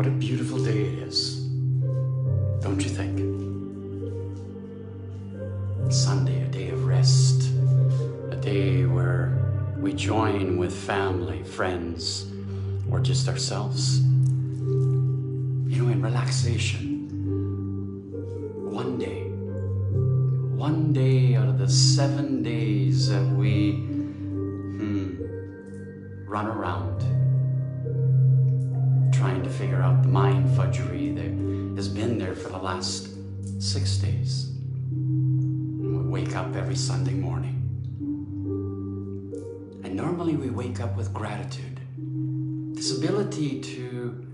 What a beautiful day it is, don't you think? Sunday, a day of rest, a day where we join with family, friends, or just ourselves. You know, in relaxation, one day out of the 7 days that we run around trying to figure out the mind fudgery that has been there for the last 6 days. And we wake up every Sunday morning. And normally we wake up with gratitude. This ability to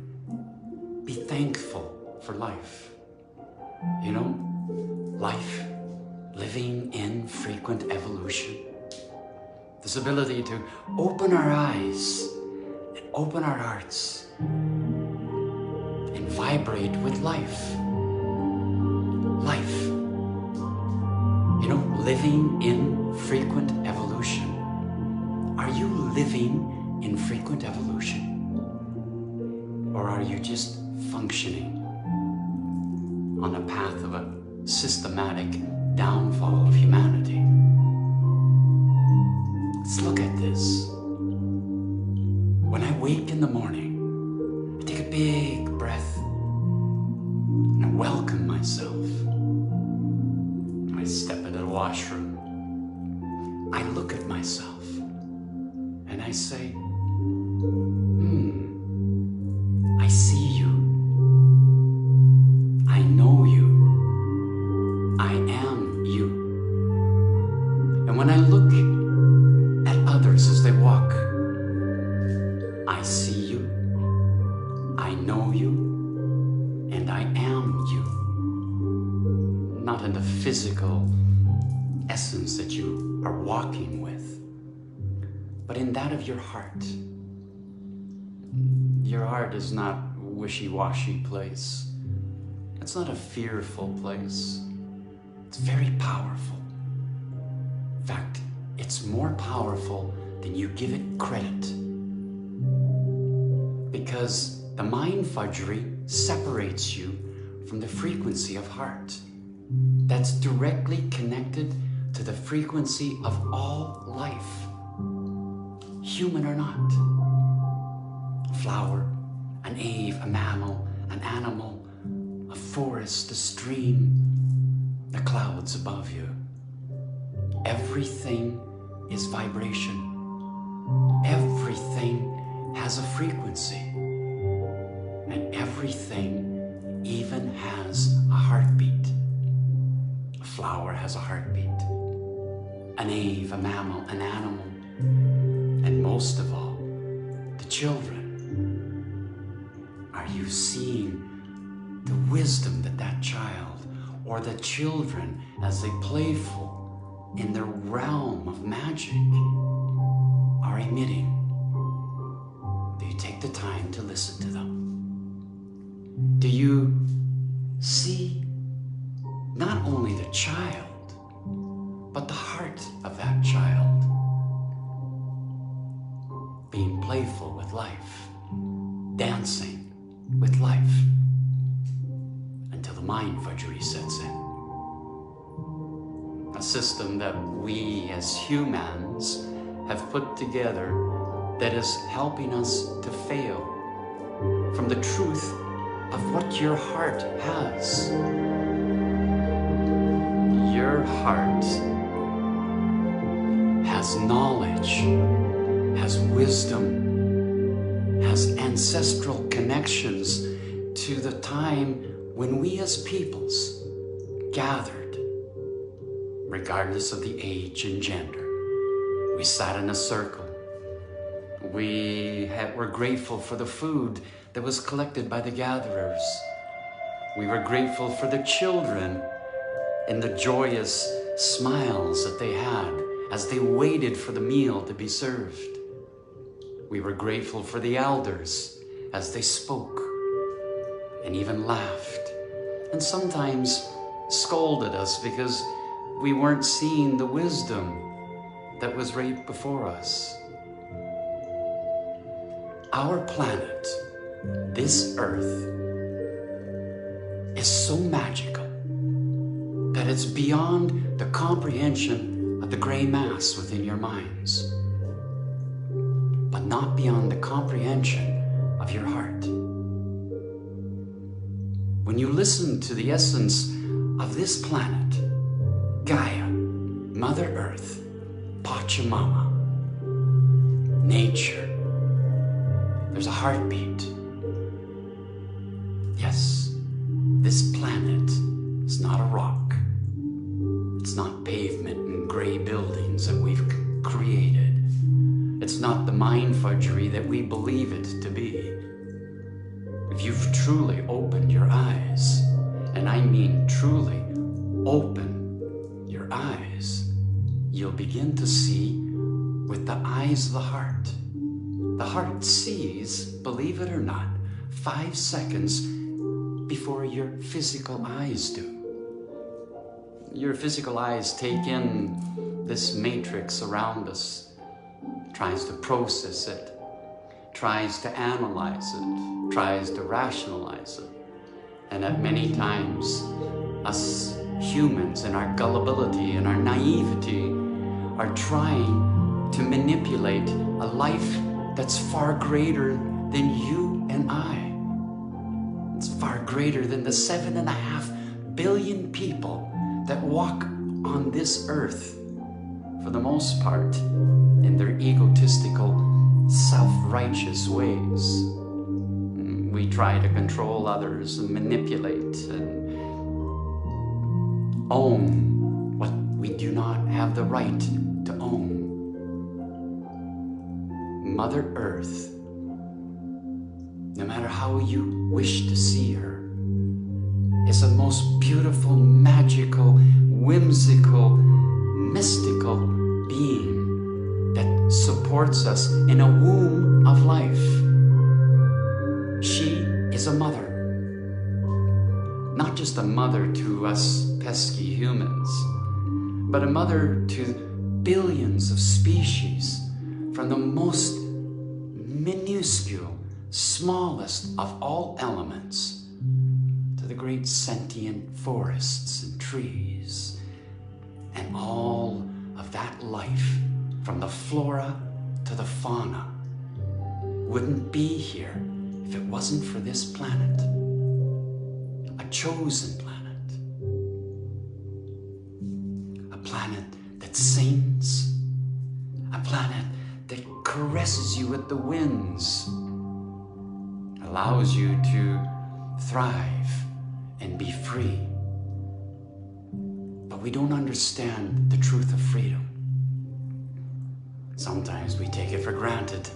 be thankful for life. You know, life, living in frequent evolution. This ability to open our eyes and open our hearts and vibrate with life. Life. You know, living in frequent evolution. Are you living in frequent evolution? Or are you just functioning on a path of a systematic downfall of humanity? Let's look at this. When I wake in the morning, I take a big breath and I welcome myself. I step into the washroom. I look at myself and I say, I see you. I know you. I am you. And when I look at others as they walk, I see you, I know you, and I am you. Not in the physical essence that you are walking with, but in that of your heart. Your heart is not a wishy-washy place. It's not a fearful place. It's very powerful. In fact, it's more powerful than you give it credit. Because the mind fudgery separates you from the frequency of heart. That's directly connected to the frequency of all life, human or not. A flower, an ave, a mammal, an animal, a forest, a stream, the clouds above you. Everything is vibration. Everything has a frequency. And everything even has a heartbeat. A flower has a heartbeat. An ave, a mammal, an animal. And most of all, the children. Are you seeing the wisdom that that child or the children, as they playful in their realm of magic, are emitting? Do you take the time to listen to them? Do you see not only the child, but the heart of that child being playful with life, dancing with life, until the mind fudgery sets in? A system that we as humans have put together that is helping us to fail from the truth of what your heart has. Your heart has knowledge, has wisdom, has ancestral connections to the time when we as peoples gathered, regardless of the age and gender. We sat in a circle. We were grateful for the food that was collected by the gatherers. We were grateful for the children and the joyous smiles that they had as they waited for the meal to be served. We were grateful for the elders as they spoke and even laughed, and sometimes scolded us because we weren't seeing the wisdom that was right before us. Our planet This earth is so magical that it's beyond the comprehension of the gray mass within your minds, but not beyond the comprehension of your heart. When you listen to the essence of this planet, Gaia, Mother Earth, Pachamama, nature, there's a heartbeat. Yes, this planet is not a rock. It's not pavement and gray buildings that we've created. It's not the mind fudgery that we believe it to be. If you've truly opened your eyes, and I mean truly open your eyes, you'll begin to see with the eyes of the heart. The heart sees, believe it or not, 5 seconds before your physical eyes do. Your physical eyes take in this matrix around us, tries to process it, tries to analyze it, tries to rationalize it. And at many times, us humans in our gullibility and our naivety are trying to manipulate a life that's far greater than you and I. It's far greater than the 7.5 billion people that walk on this earth, for the most part, in their egotistical, self-righteous ways. We try to control others and manipulate and own what we do not have the right to own. Mother Earth, no matter how you wish to see her, is a most beautiful, magical, whimsical, mystical being that supports us in a womb of life. She is a mother. Not just a mother to us pesky humans, but a mother to billions of species, from the most minuscule, smallest of all elements, to the great sentient forests and trees, and all of that life, from the flora to the fauna, wouldn't be here if it wasn't for this planet, a chosen planet, a planet that sings, a planet that caresses you with the winds, allows you to thrive and be free. But we don't understand the truth of freedom. Sometimes we take it for granted,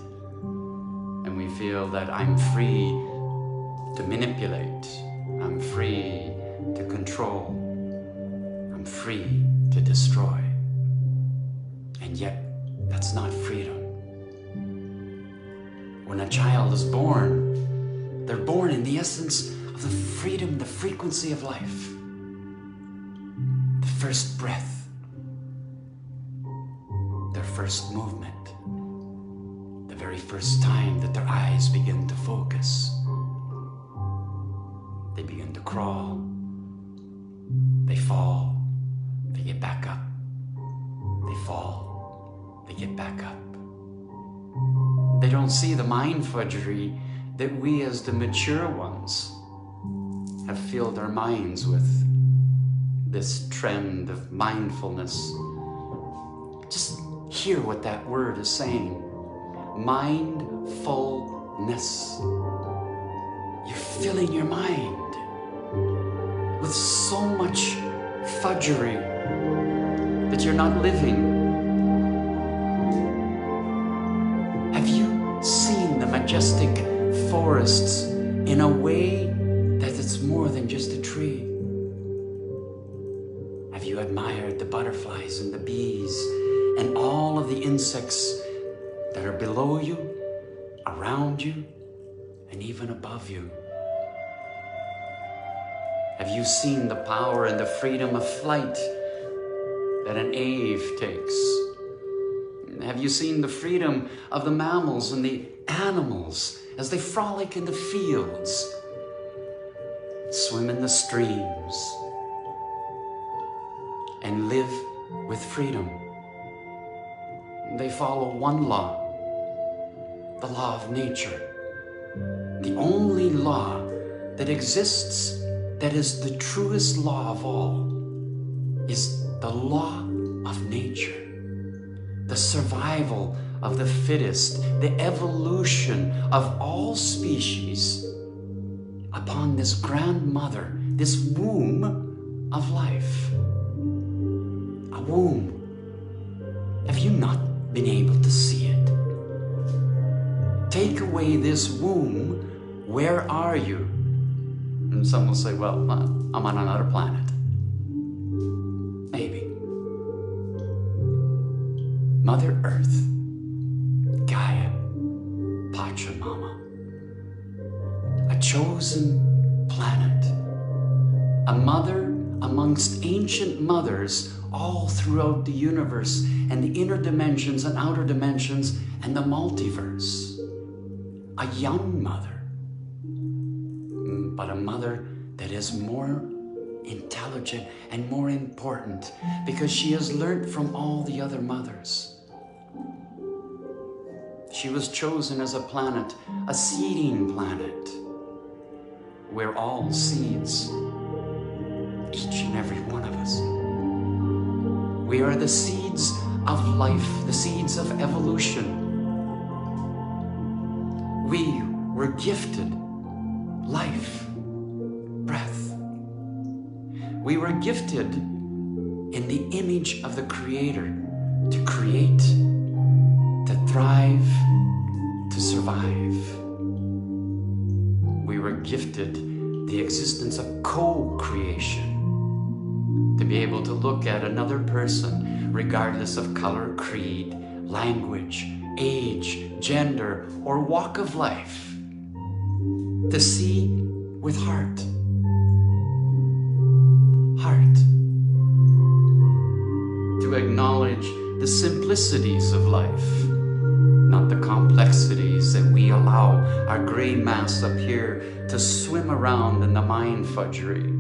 and we feel that I'm free to manipulate, I'm free to control, I'm free to destroy. And yet, that's not freedom. When a child is born, they're born in the essence of the freedom, the frequency of life. The first breath, their first movement, the very first time that their eyes begin to focus. They begin to crawl, they fall, they get back up, they fall, they get back up. They don't see the mind fudgery that we as the mature ones have filled our minds with. This trend of mindfulness. Just hear what that word is saying. Mindfulness. You're filling your mind with so much fudgery that you're not living. Have you seen the majestic forests in a way that it's more than just a tree? Have you admired the butterflies and the bees and all of the insects that are below you, around you, and even above you? Have you seen the power and the freedom of flight that an ave takes? Have you seen the freedom of the mammals and the animals as they frolic in the fields, swim in the streams, and live with freedom. They follow one law, the law of nature. The only law that exists that is the truest law of all is the law of nature. The survival of the fittest, the evolution of all species upon this grandmother, this womb of life. A womb. Have you not been able to see it? Take away this womb, where are you? And some will say, well, I'm on another planet. Maybe. Mother Earth, Gaia, Pachamama, a chosen planet, a mother amongst ancient mothers all throughout the universe and the inner dimensions and outer dimensions and the multiverse. A young mother, but a mother that is more intelligent and more important because she has learned from all the other mothers. She was chosen as a planet, a seeding planet, where all seeds, each and every one of us, we are the seeds of life, the seeds of evolution. We were gifted life, breath. We were gifted in the image of the Creator to create, to thrive, to survive. We were gifted the existence of co-creation, to be able to look at another person regardless of color, creed, language, age, gender, or walk of life, to see with heart. Heart. To acknowledge the simplicities of life, not the complexities that we allow our gray mass up here to swim around in the mind fudgery.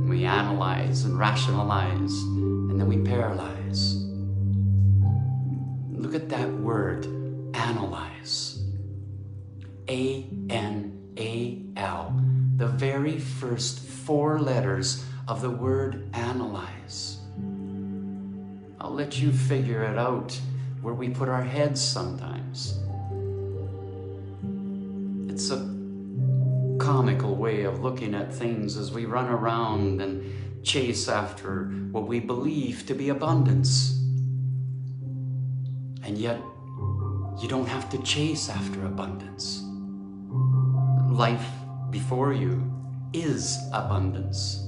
We analyze and rationalize, and then we paralyze. Look at that word, analyze. A-N-A-L, the very first 4 letters of the word analyze. I'll let you figure it out where we put our heads sometimes. It's a comical way of looking at things as we run around and chase after what we believe to be abundance. And yet, you don't have to chase after abundance. Life before you is abundance.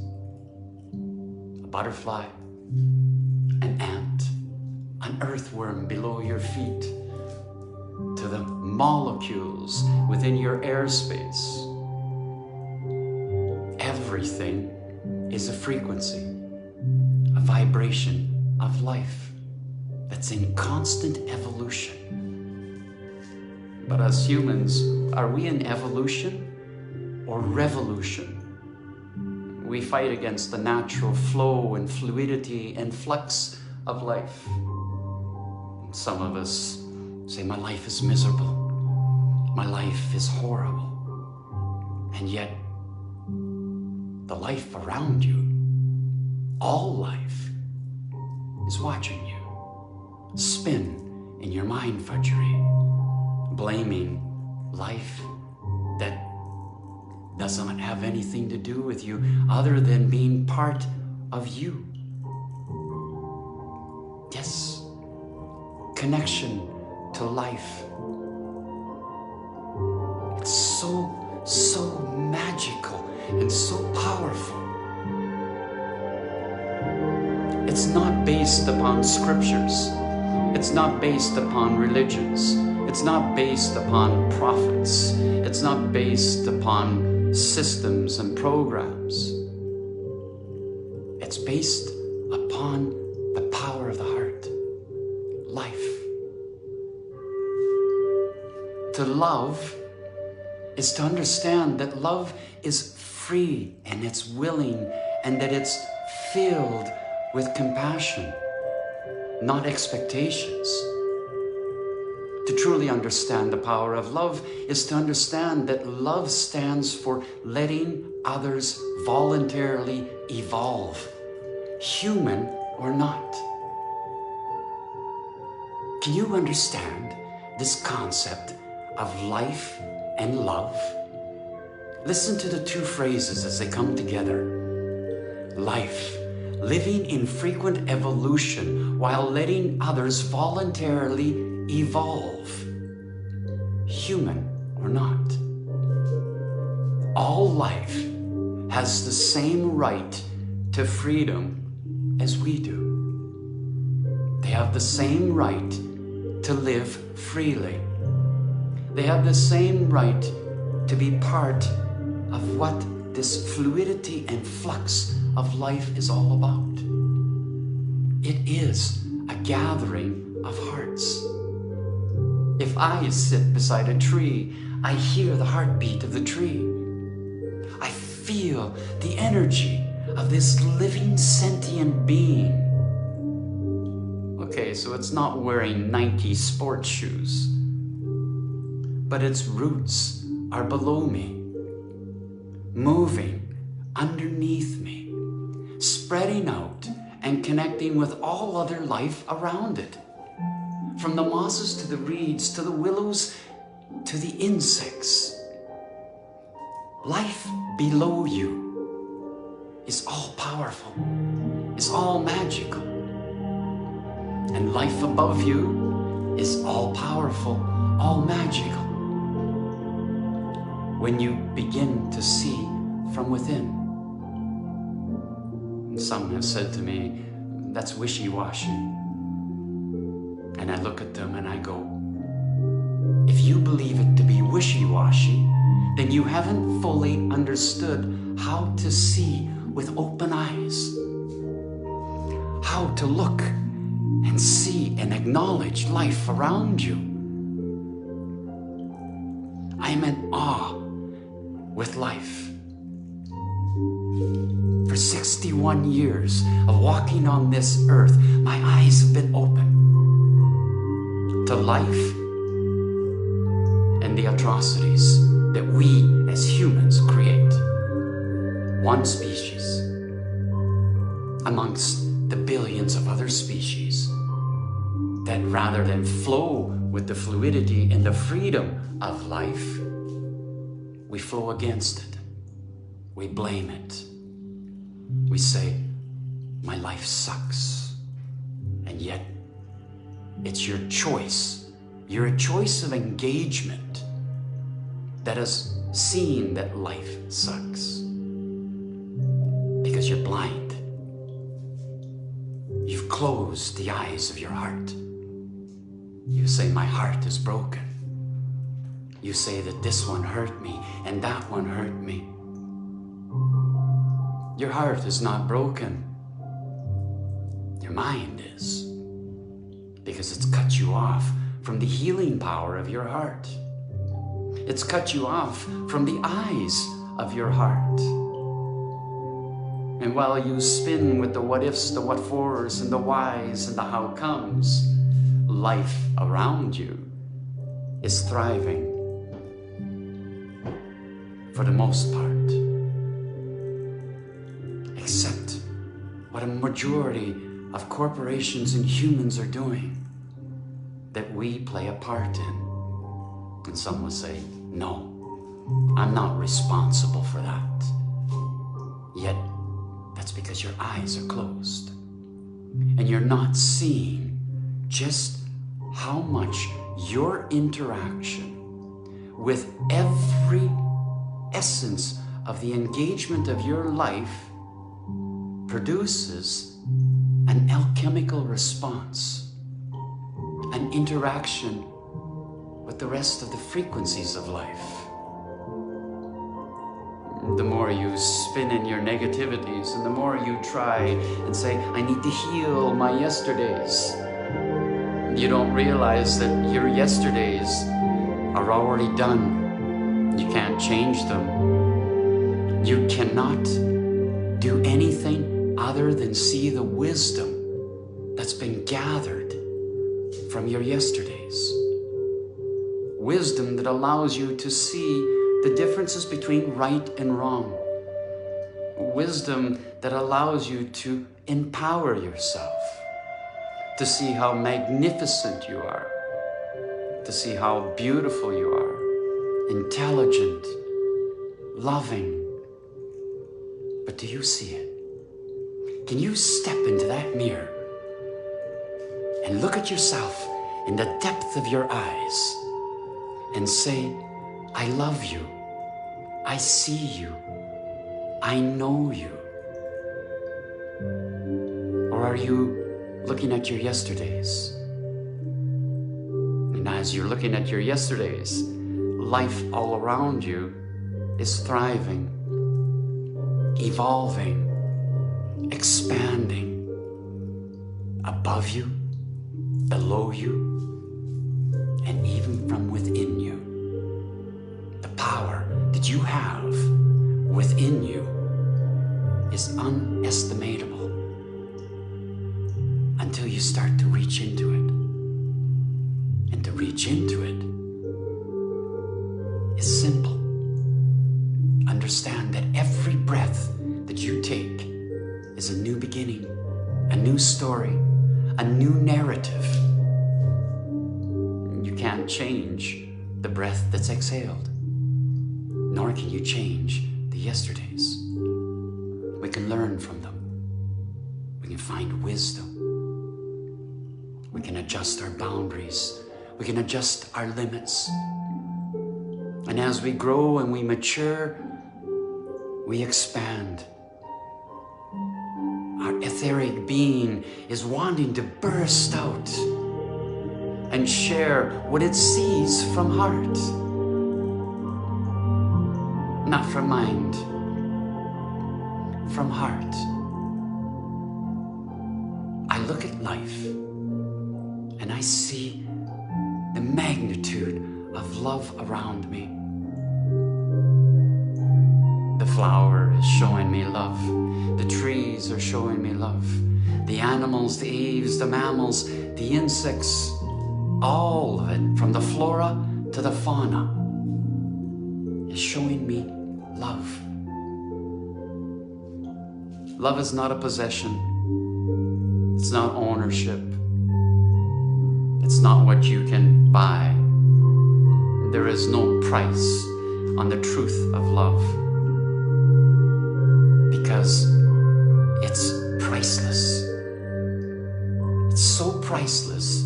A butterfly, an ant, an earthworm below your feet, to the molecules within your airspace. Everything is a frequency, a vibration of life that's in constant evolution. But as humans, are we in evolution or revolution? We fight against the natural flow and fluidity and flux of life. Some of us say, my life is miserable. My life is horrible. And yet, the life around you, all life, is watching you spin in your mind fudgery, blaming life that doesn't have anything to do with you other than being part of you. Yes, connection to life. It's so magical and so powerful. It's not based upon scriptures. It's not based upon religions. It's not based upon prophets. It's not based upon systems and programs. It's based upon the power of the heart, life. To love is to understand that love is free and it's willing and that it's filled with compassion, not expectations. To truly understand the power of love is to understand that love stands for letting others voluntarily evolve, human or not. Can you understand this concept of life and love? Listen to the two phrases as they come together. Life, living in frequent evolution while letting others voluntarily evolve, human or not. All life has the same right to freedom as we do. They have the same right to live freely. They have the same right to be part of what this fluidity and flux of life is all about. It is a gathering of hearts. If I sit beside a tree, I hear the heartbeat of the tree. I feel the energy of this living sentient being. Okay, so it's not wearing Nike sports shoes, but its roots are below me, moving underneath me, spreading out and connecting with all other life around it. From the mosses to the reeds, to the willows, to the insects. Life below you is all powerful, is all magical. And life above you is all powerful, all magical. When you begin to see from within. Some have said to me, that's wishy-washy. And I look at them and I go, if you believe it to be wishy-washy, then you haven't fully understood how to see with open eyes. How to look and see and acknowledge life around you. I'm in awe with life. For 61 years of walking on this earth, my eyes have been open to life and the atrocities that we as humans create. One species amongst the billions of other species that rather than flow with the fluidity and the freedom of life, we flow against it. We blame it. We say, my life sucks. And yet, it's your choice. You're a choice of engagement that has seen that life sucks. Because you're blind. You've closed the eyes of your heart. You say, my heart is broken. You say that this one hurt me and that one hurt me. Your heart is not broken. Your mind is. Because it's cut you off from the healing power of your heart. It's cut you off from the eyes of your heart. And while you spin with the what ifs, the what fors, and the whys, and the how comes, life around you is thriving. For the most part. Except what a majority of corporations and humans are doing that we play a part in. And some will say, no, I'm not responsible for that. Yet, that's because your eyes are closed. And you're not seeing just how much your interaction with every essence of the engagement of your life produces an alchemical response, an interaction with the rest of the frequencies of life. The more you spin in your negativities and the more you try and say, I need to heal my yesterdays, you don't realize that your yesterdays are already done. You can't change them. You cannot do anything other than see the wisdom that's been gathered from your yesterdays. Wisdom that allows you to see the differences between right and wrong. Wisdom that allows you to empower yourself, to see how magnificent you are, to see how beautiful you are, intelligent, loving. But do you see it? Can you step into that mirror and look at yourself in the depth of your eyes and say, I love you, I see you, I know you? Or are you looking at your yesterdays? And as you're looking at your yesterdays, life all around you is thriving, evolving, expanding above you, below you, and even from within you. The power that you have within you is unestimable until you start to reach into it. And to reach into it is simple. Understand that every breath that you take is a new beginning, a new story, a new narrative. You can't change the breath that's exhaled, nor can you change the yesterdays. We can learn from them. We can find wisdom. We can adjust our boundaries. We can adjust our limits. And as we grow and we mature, we expand. Our etheric being is wanting to burst out and share what it sees from heart, not from mind, from heart. I look at life and I see the magnitude of love around me. The flower is showing me love. The trees are showing me love. The animals, the aves, the mammals, the insects, all of it, from the flora to the fauna, is showing me love. Love is not a possession. It's not ownership. It's not what you can buy. There is no price on the truth of love, because it's priceless. It's so priceless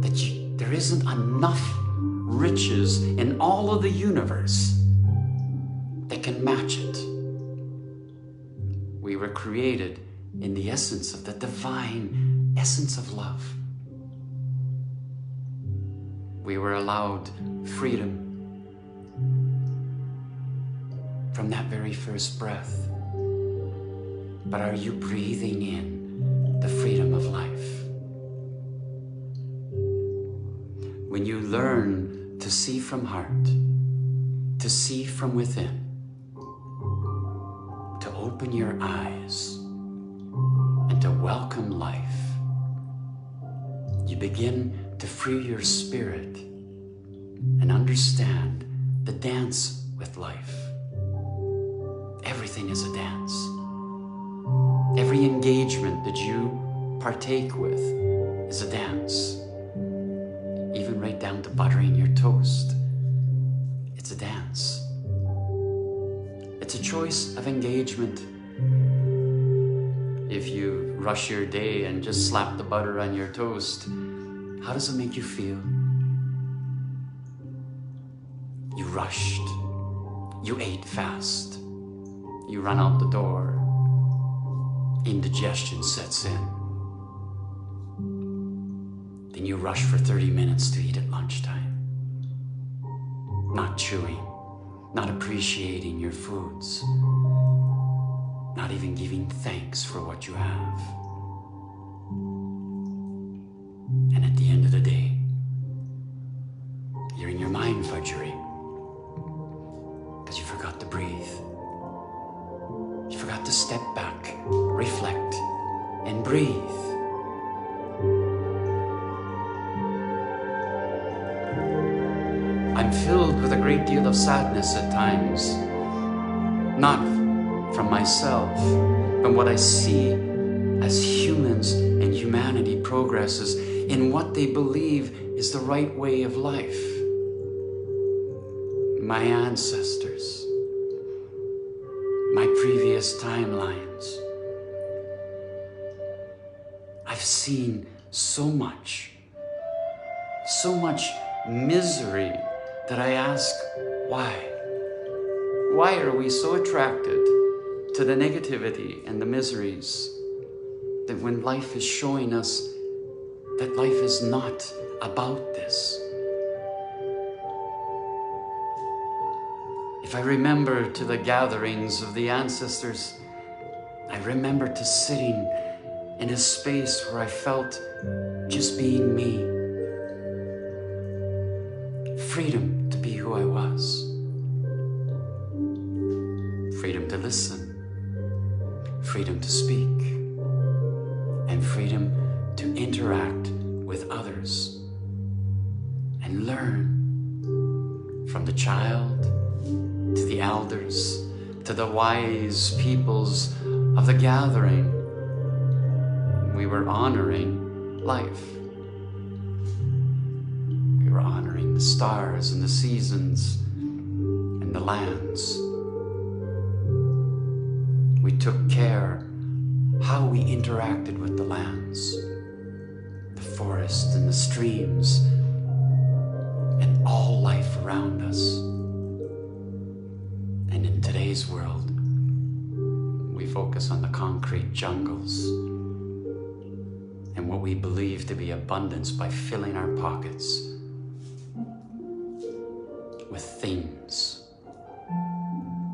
that there isn't enough riches in all of the universe that can match it. We were created in the essence of the divine essence of love. We were allowed freedom from that very first breath. But are you breathing in the freedom of life? When you learn to see from heart, to see from within, to open your eyes and to welcome life, you begin to free your spirit and understand the dance with life. Everything is a dance. Every engagement that you partake with is a dance. Even right down to buttering your toast. It's a dance. It's a choice of engagement. If you rush your day and just slap the butter on your toast, how does it make you feel? You rushed. You ate fast. You run out the door. Indigestion sets in. Then you rush for 30 minutes to eat at lunchtime. Not chewing, not appreciating your foods, not even giving thanks for what you have. And at the end of the day, you're in your mind fudgery. forgot to breathe. You forgot to step back, reflect, and breathe. I'm filled with a great deal of sadness at times, not from myself, but what I see as humans and humanity progresses in what they believe is the right way of life. My ancestors, my previous timelines. I've seen so much misery that I ask, why? Why are we so attracted to the negativity and the miseries that when life is showing us that life is not about this? If I remember to the gatherings of the ancestors, I remember to sitting in a space where I felt just being me. Freedom to be who I was. Freedom to listen. Freedom to speak. And freedom to interact with others and learn from the child to the elders to the wise peoples of the gathering. We were honoring life. We were honoring the stars and the seasons and the lands. We took care how we interacted with the lands, the forests and the streams, and all life around us. And in today's world, we focus on the concrete jungles and what we believe to be abundance by filling our pockets with things.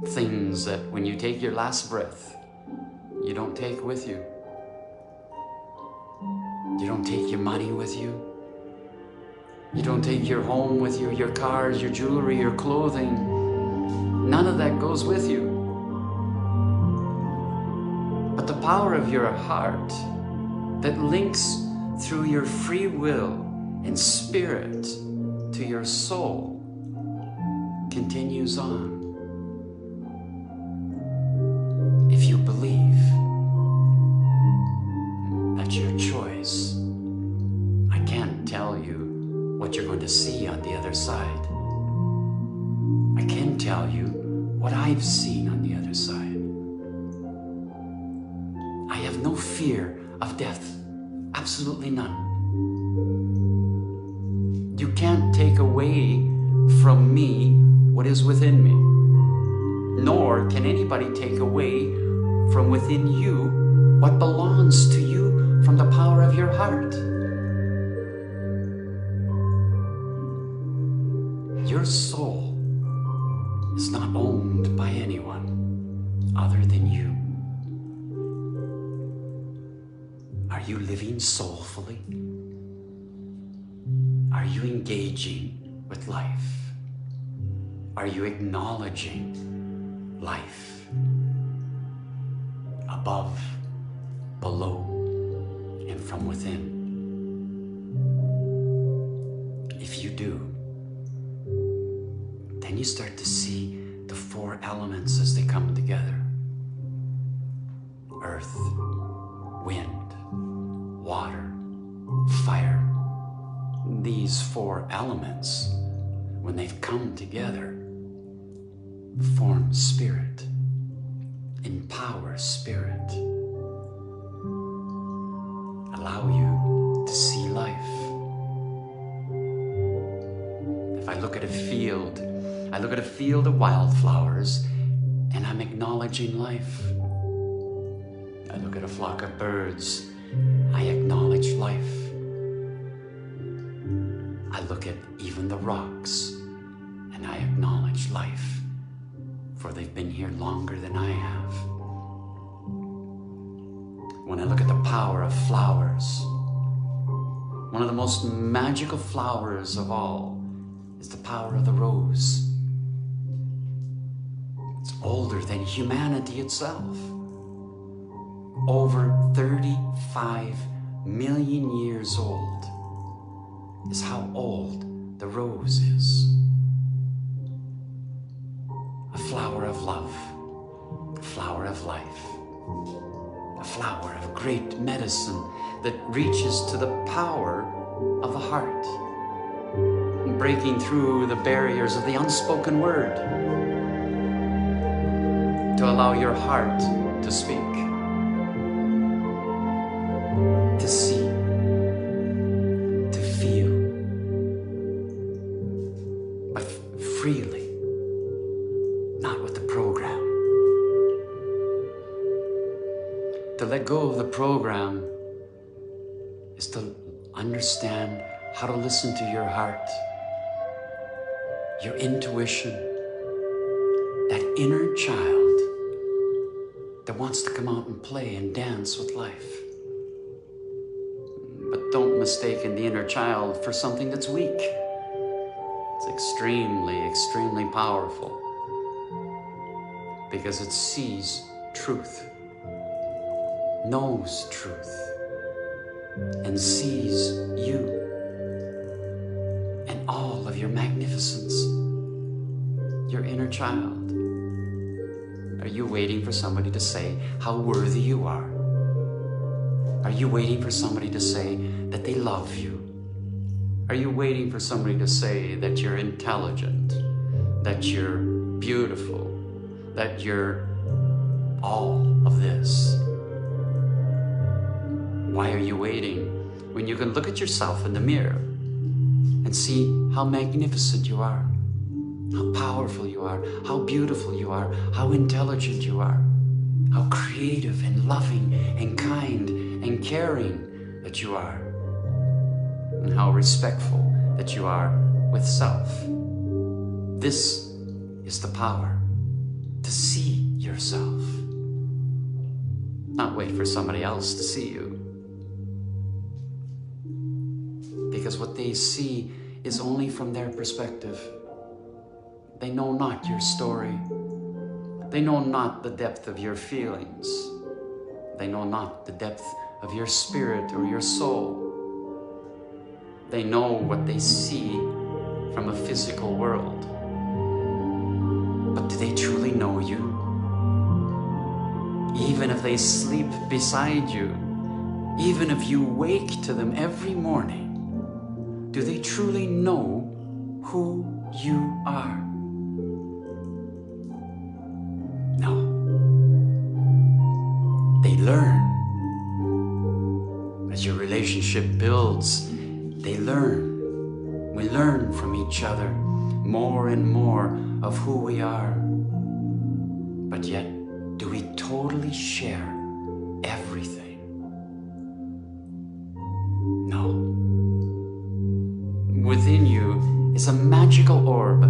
Things that when you take your last breath, you don't take with you. You don't take your money with you. You don't take your home with you, your cars, your jewelry, your clothing. None of that goes with you. But the power of your heart that links through your free will and spirit to your soul continues on. If you believe that's your choice, I can't tell you what you're going to see on the other side. I can tell you what I've seen on the other side. I have no fear of death, absolutely none. You can't take away from me what is within me, nor can anybody take away from within you what belongs to you from the power of your heart. Your soul is not owned by anyone other than you. Are you living soulfully? Are you engaging with life? Are you acknowledging life? Above, below, and from within. If you do, then you start to see the four elements as they come together. Earth, wind, water, fire. These four elements, when they've come together, form spirit, empower spirit, allow you to see life. If I look at a field, I look at a field of wildflowers and I'm acknowledging life. I look at a flock of birds, I acknowledge life. I look at even the rocks and I acknowledge life, for they've been here longer than I have. When I look at the power of flowers, one of the most magical flowers of all is the power of the rose. It's older than humanity itself. Over 35 million years old is how old the rose is. A flower of love, a flower of life, a flower of great medicine that reaches to the power of the heart, breaking through the barriers of the unspoken word to allow your heart to speak, to see, to feel, but freely, not with the program. To let go of the program is to understand how to listen to your heart, your intuition, that inner child that wants to come out and play and dance with life. But don't mistake the inner child for something that's weak. It's extremely, extremely powerful because it sees truth, knows truth, and sees you and all of your magnificence, your inner child. Are you waiting for somebody to say how worthy you are? Are you waiting for somebody to say that they love you? Are you waiting for somebody to say that you're intelligent, that you're beautiful, that you're all of this? Why are you waiting when you can look at yourself in the mirror and see how magnificent you are, how powerful you are, how beautiful you are, how intelligent you are, how creative and loving and kind and caring that you are, and how respectful that you are with self? This is the power to see yourself, not wait for somebody else to see you. Because what they see is only from their perspective. They know not your story. They know not the depth of your feelings. They know not the depth of your spirit or your soul. They know what they see from a physical world. But do they truly know you? Even if they sleep beside you, even if you wake to them every morning, do they truly know who you are? No. They learn. As your relationship builds, they learn. We learn from each other more and more of who we are. But yet, do we totally share everything? No. Within you is a magical orb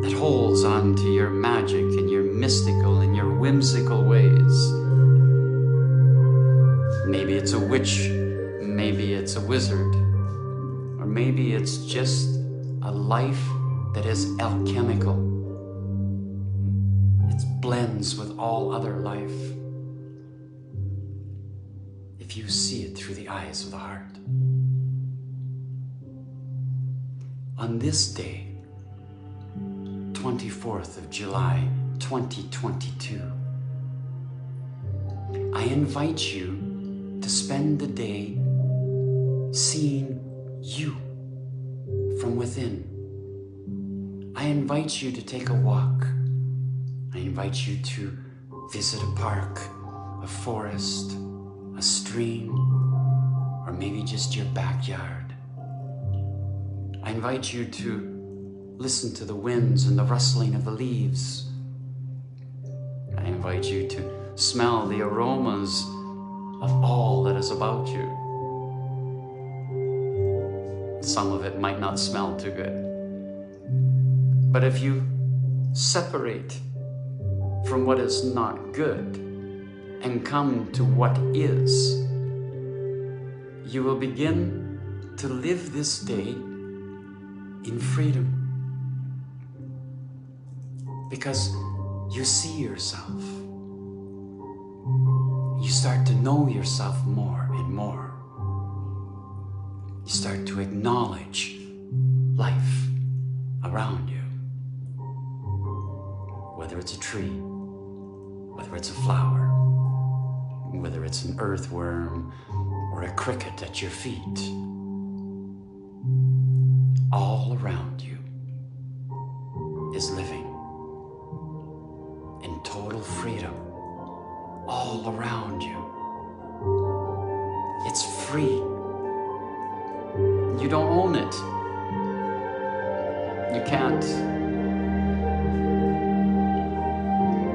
that holds on to your magic and your mystical and your whimsical ways. Maybe it's a witch, maybe it's a wizard, or maybe it's just a life that is alchemical. It blends with all other life if you see it through the eyes of the heart. On this day, 24th of July, 2022, I invite you to spend the day seeing you from within. I invite you to take a walk. I invite you to visit a park, a forest, a stream, or maybe just your backyard. I invite you to listen to the winds and the rustling of the leaves. I invite you to smell the aromas of all that is about you. Some of it might not smell too good. But if you separate from what is not good and come to what is, you will begin to live this day in freedom. because you see yourself. You start to know yourself more and more. You start to acknowledge life around you. Whether it's a tree, whether it's a flower, whether it's an earthworm or a cricket at your feet, all around you is living in total freedom. All around you, it's free. You don't own it. You can't.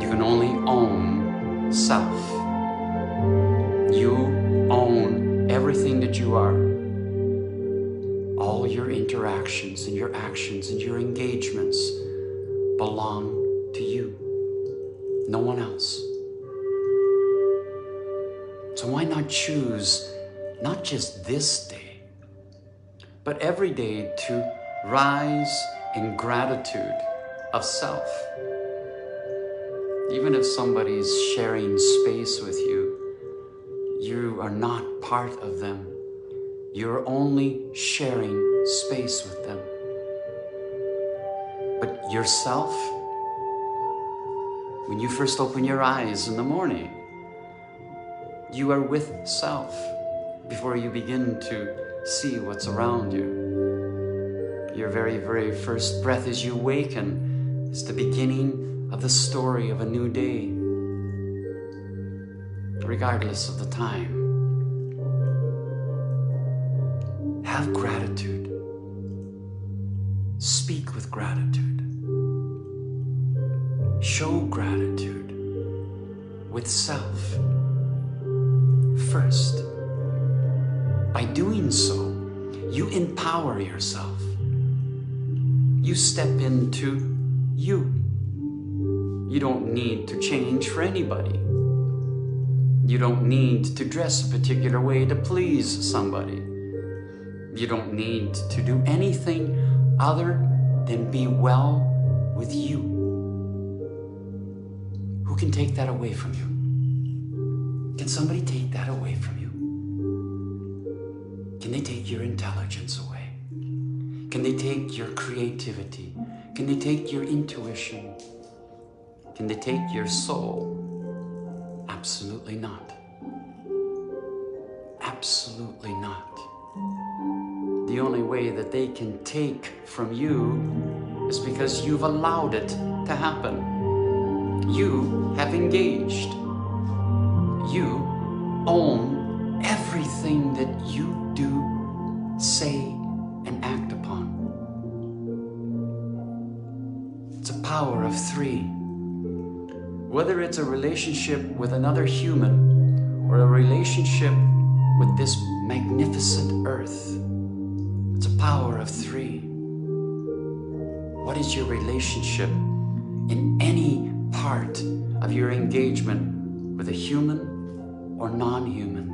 You can only own self. You own everything that you are. All your interactions and your actions and your engagements belong to you, no one else. So why not choose not just this day, but every day to rise in gratitude of self? Even if somebody's sharing space with you, you are not part of them. You're only sharing space with them. But yourself, when you first open your eyes in the morning, you are with self before you begin to see what's around you. Your very, very first breath as you awaken is the beginning of the story of a new day, regardless of the time. Have gratitude. Speak with gratitude. Show gratitude with self first. By doing so, you empower yourself. You step into you. You don't need to change for anybody. You don't need to dress a particular way to please somebody. You don't need to do anything other than be well with you. Who can take that away from you? Can somebody take that away from you? Can they take your intelligence away? Can they take your creativity? Can they take your intuition? Can they take your soul? Absolutely not. Absolutely not. The only way that they can take from you is because you've allowed it to happen. You have engaged. You own everything that you do, say, and act upon. It's a power of three. Whether it's a relationship with another human or a relationship with this magnificent earth, it's a power of three. What is your relationship in any part of your engagement with a human or non-human?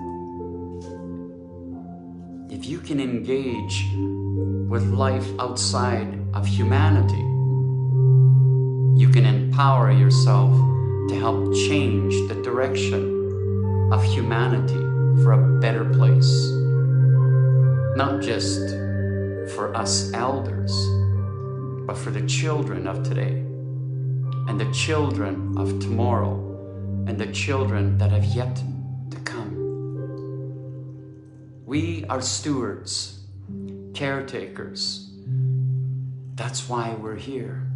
If you can engage with life outside of humanity, you can empower yourself to help change the direction of humanity for a better place. Not just for us elders, but for the children of today, and the children of tomorrow, and the children that have yet to come. We are stewards, caretakers. That's why we're here.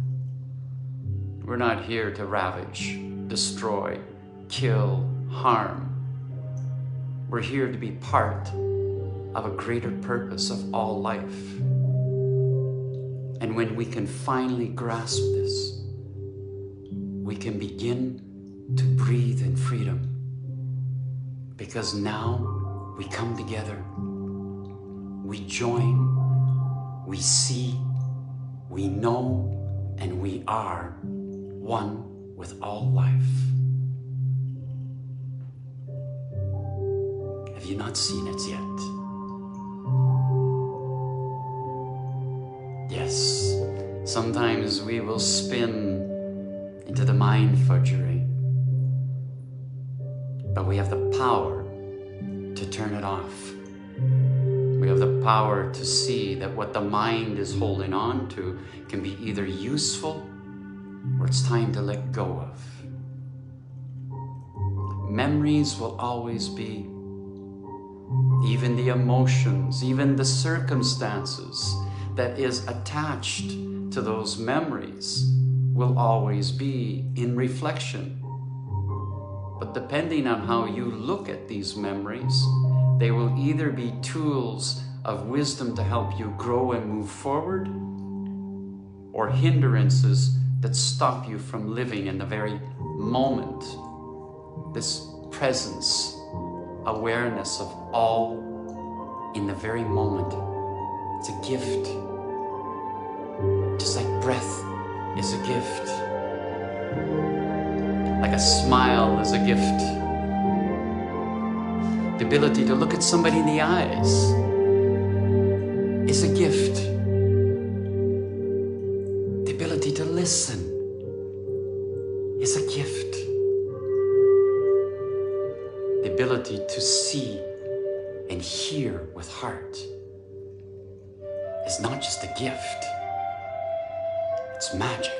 We're not here to ravage, destroy, kill, harm. We're here to be part of a greater purpose of all life. And when we can finally grasp this, we can begin to breathe in freedom. Because now we come together, we join, we see, we know, and we are one with all life. Have you not seen it yet? Yes, sometimes we will spin into the mind fudgery. But we have the power to turn it off. We have the power to see that what the mind is holding on to can be either useful or it's time to let go of. Memories will always be. Even the emotions, even the circumstances that is attached to those memories will always be in reflection. But depending on how you look at these memories, they will either be tools of wisdom to help you grow and move forward, or hindrances that stop you from living in the very moment. This presence, awareness of all in the very moment. It's a gift. Just like breath is a gift. Like a smile is a gift. The ability to look at somebody in the eyes is a gift. The ability to listen is a gift. The ability to see and hear with heart is not just a gift, it's magic.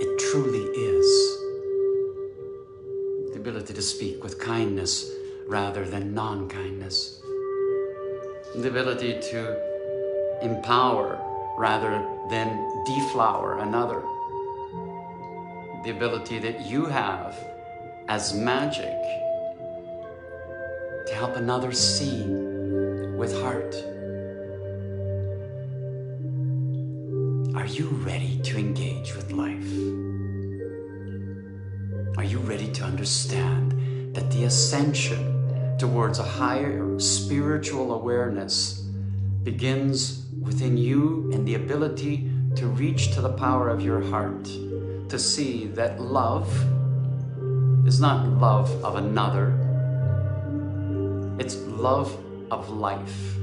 It truly is. The ability to speak with kindness rather than non-kindness. The ability to empower rather than deflower another. The ability that you have as magic to help another see with heart. Are you ready to engage with life? Are you ready to understand that the ascension towards a higher spiritual awareness begins within you and the ability to reach to the power of your heart, to see that love is not love of another, it's love of life.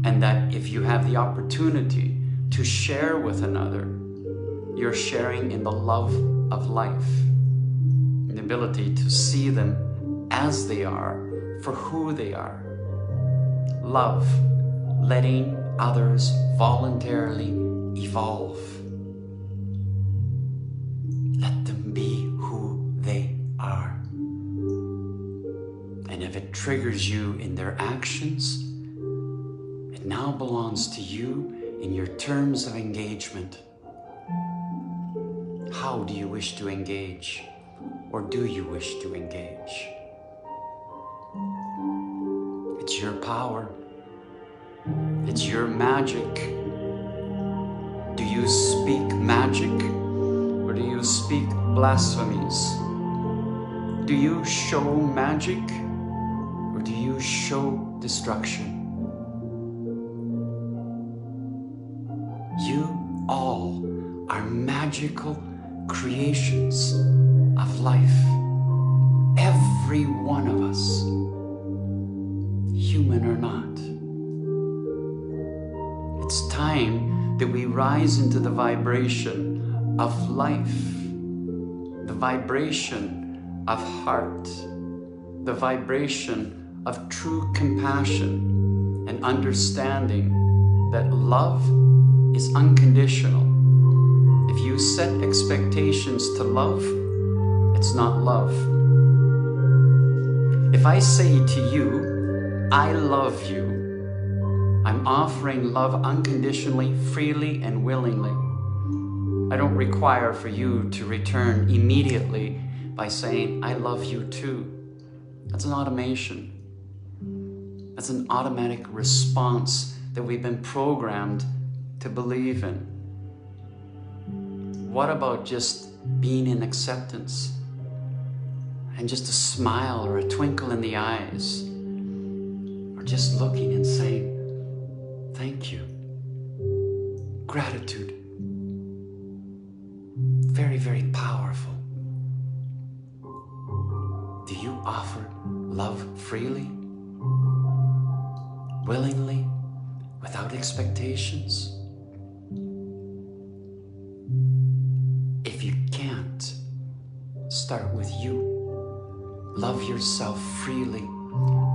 And that if you have the opportunity to share with another, you're sharing in the love of life. The ability to see them as they are, for who they are. Love, letting others voluntarily evolve. Let them be who they are. And if it triggers you in their actions, it now belongs to you in your terms of engagement. How do you wish to engage? Or do you wish to engage? It's your power. It's your magic. Do you speak magic? Or do you speak blasphemies? Do you show magic? Or do you show destruction? You all are magical creations of life. Every one of us, human or not. It's time that we rise into the vibration of life, the vibration of heart, the vibration of true compassion and understanding that love is unconditional. If you set expectations to love, it's not love. If I say to you, I love you, I'm offering love unconditionally, freely, and willingly. I don't require for you to return immediately by saying, I love you too. That's an automation. That's an automatic response that we've been programmed to believe in. What about just being in acceptance? And just a smile or a twinkle in the eyes, or just looking and saying, thank you. Gratitude. Very, very powerful. Do you offer love freely, willingly, without expectations? start with you. Love yourself freely,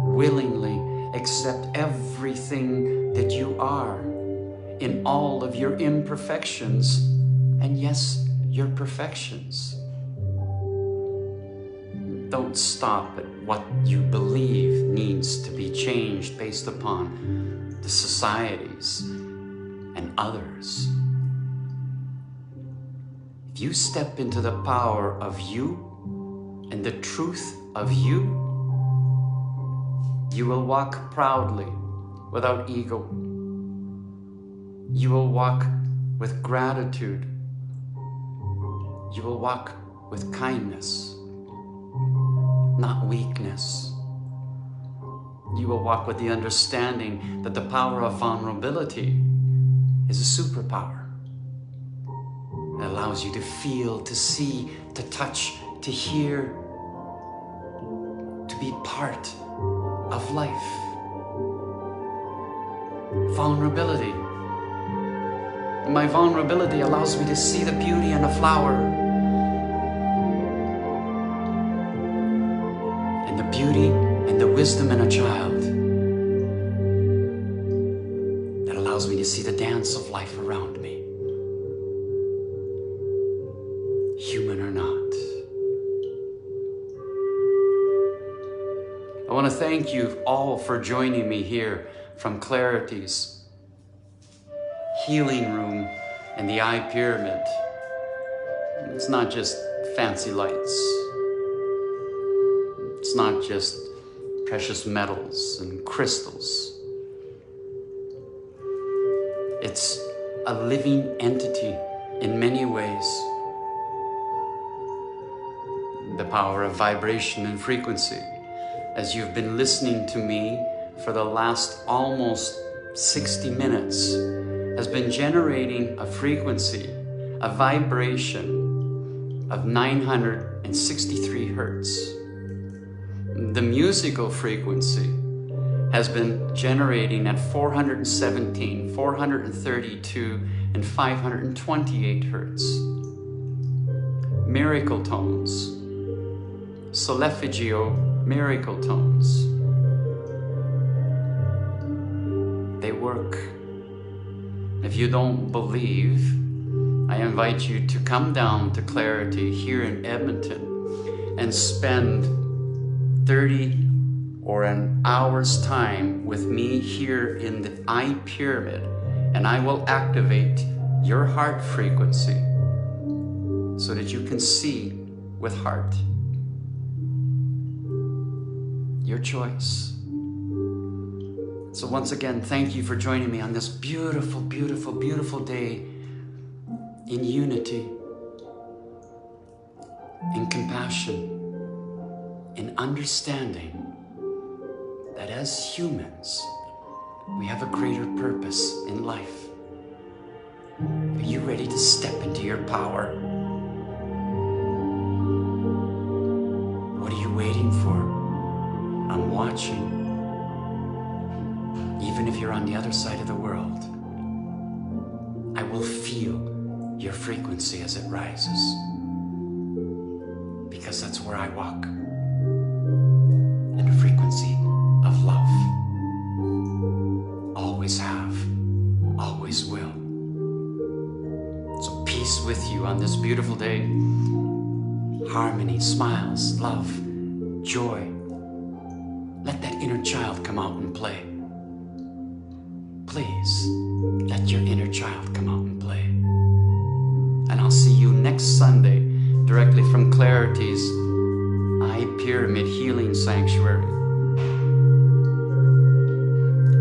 willingly accept everything that you are in all of your imperfections, and yes, your perfections. Don't stop at what you believe needs to be changed based upon the societies and others. If you step into the power of you and the truth of you, you will walk proudly without ego. You will walk with gratitude. You will walk with kindness, not weakness. You will walk with the understanding that the power of vulnerability is a superpower. It allows you to feel, to see, to touch, to hear, to be part of life. Vulnerability. And my vulnerability allows me to see the beauty in a flower, and the beauty and the wisdom in a child. That allows me to see the dance of life around me, human or not. I want to thank you all for joining me here from Clarity's healing room in the eye pyramid. It's not just fancy lights. It's not just precious metals and crystals. It's a living entity in many ways. The power of vibration and frequency. As you've been listening to me for the last almost 60 minutes, has been generating a frequency, a vibration of 963 hertz. The musical frequency has been generating at 417, 432, and 528 hertz. Miracle tones, solfeggio miracle tones. They work. If you don't believe, I invite you to come down to Clarity here in Edmonton and spend 30 or an hour's time with me here in the eye pyramid, and I will activate your heart frequency so that you can see with heart. Your choice. So once again, thank you for joining me on this beautiful, beautiful, beautiful day in unity, in compassion, in understanding that as humans, we have a greater purpose in life. Are you ready to step into your power? What are you waiting for? I'm watching. Even if you're on the other side of the world, I will feel your frequency as it rises, because that's where I walk, in a frequency of love. Always have, always will. So peace with you on this beautiful day. Harmony, smiles, love, joy. Let that inner child come out and play. Please, let your inner child come out and play. And I'll see you next Sunday, directly from Clarity's Eye Pyramid Healing Sanctuary,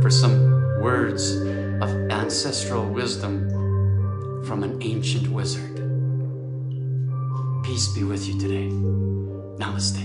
for some words of ancestral wisdom from an ancient wizard. Peace be with you today. Namaste.